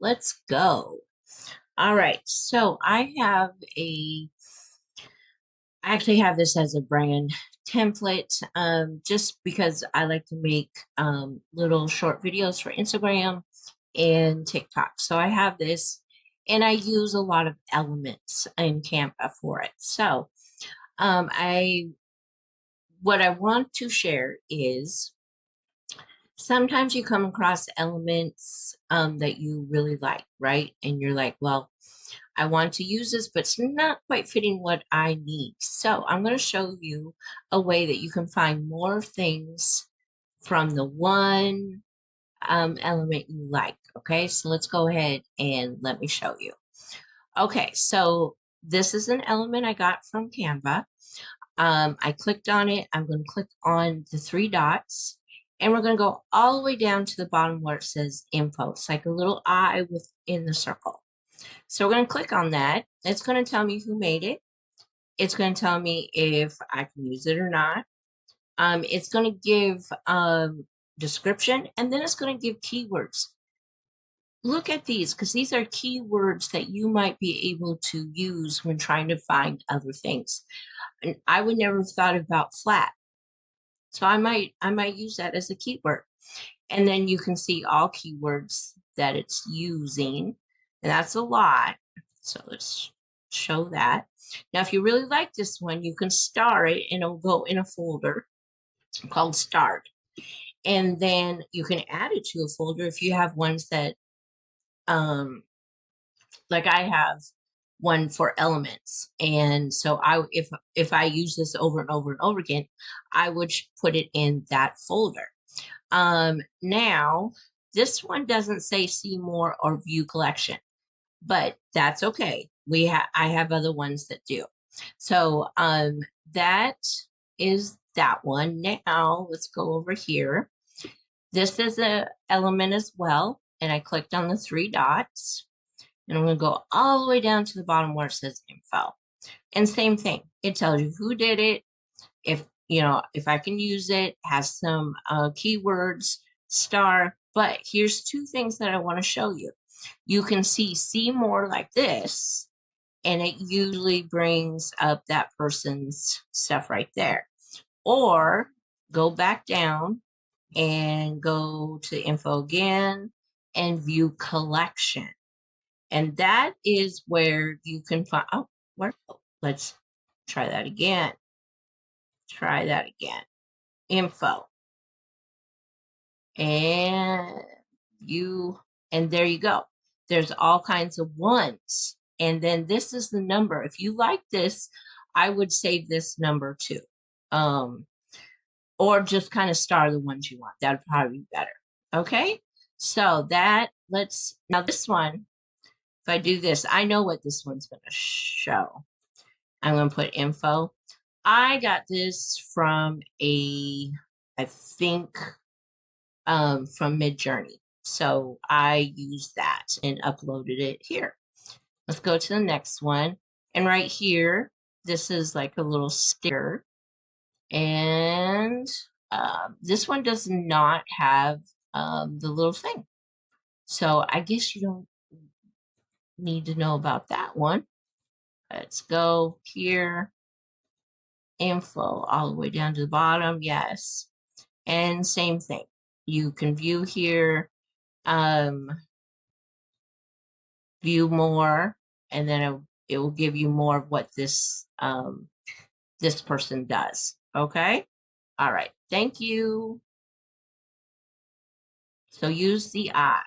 let's go. All right, so I actually have this as a brand template, just because I like to make little short videos for Instagram and TikTok. So I have this, and I use a lot of elements in Canva for it. So I what I want to share is sometimes you come across elements that you really like, right? And you're like, well, I want to use this, but it's not quite fitting what I need. So I'm going to show you a way that you can find more things from the one element you like. Okay, so let's go ahead and let me show you. Okay, so this is an element I got from Canva. I clicked on it. I'm going to click on the three dots, and we're going to go all the way down to the bottom where it says info. It's like a little eye within the circle. So we're going to click on that. It's going to tell me who made it. It's going to tell me if I can use it or not. It's going to give description, and then it's going to give keywords. Look at these, because these are keywords that you might be able to use when trying to find other things. And I would never have thought about flat. So I might use that as a keyword. And then you can see all keywords that it's using. And that's a lot. So let's show that. Now, if you really like this one, you can star it and it'll go in a folder called starred. And then you can add it to a folder if you have ones that, like I have one for elements. And so if I use this over and over and over again, I would put it in that folder. Now, this one doesn't say see more or view collection, but that's okay. I have other ones that do. So that is that one. Now let's go over here. This is a element as well, and I clicked on the three dots, and I'm going to go all the way down to the bottom where it says info. And same thing, it tells you who did it, if I can use it, has some keywords, star. But here's two things that I want to show you. You can see more like this, and it usually brings up that person's stuff right there. Or go back down and go to info again and view collection. And that is where you can find, let's try that again. Try that again. Info. And there you go. There's all kinds of ones. And then this is the number. If you like this, I would save this number too. Or just kind of star the ones you want. That would probably be better. Okay. So now this one, if I do this, I know what this one's going to show. I'm going to put info. I got this from I think, from Midjourney. So I used that and uploaded it here. Let's go to the next one. And right here, this is like a little sticker. And this one does not have the little thing. So I guess you don't need to know about that one. Let's go here. Info all the way down to the bottom. Yes. And same thing. You can view here, view more, and then it will give you more of what this person does. Okay. All right. Thank you. So use the eye.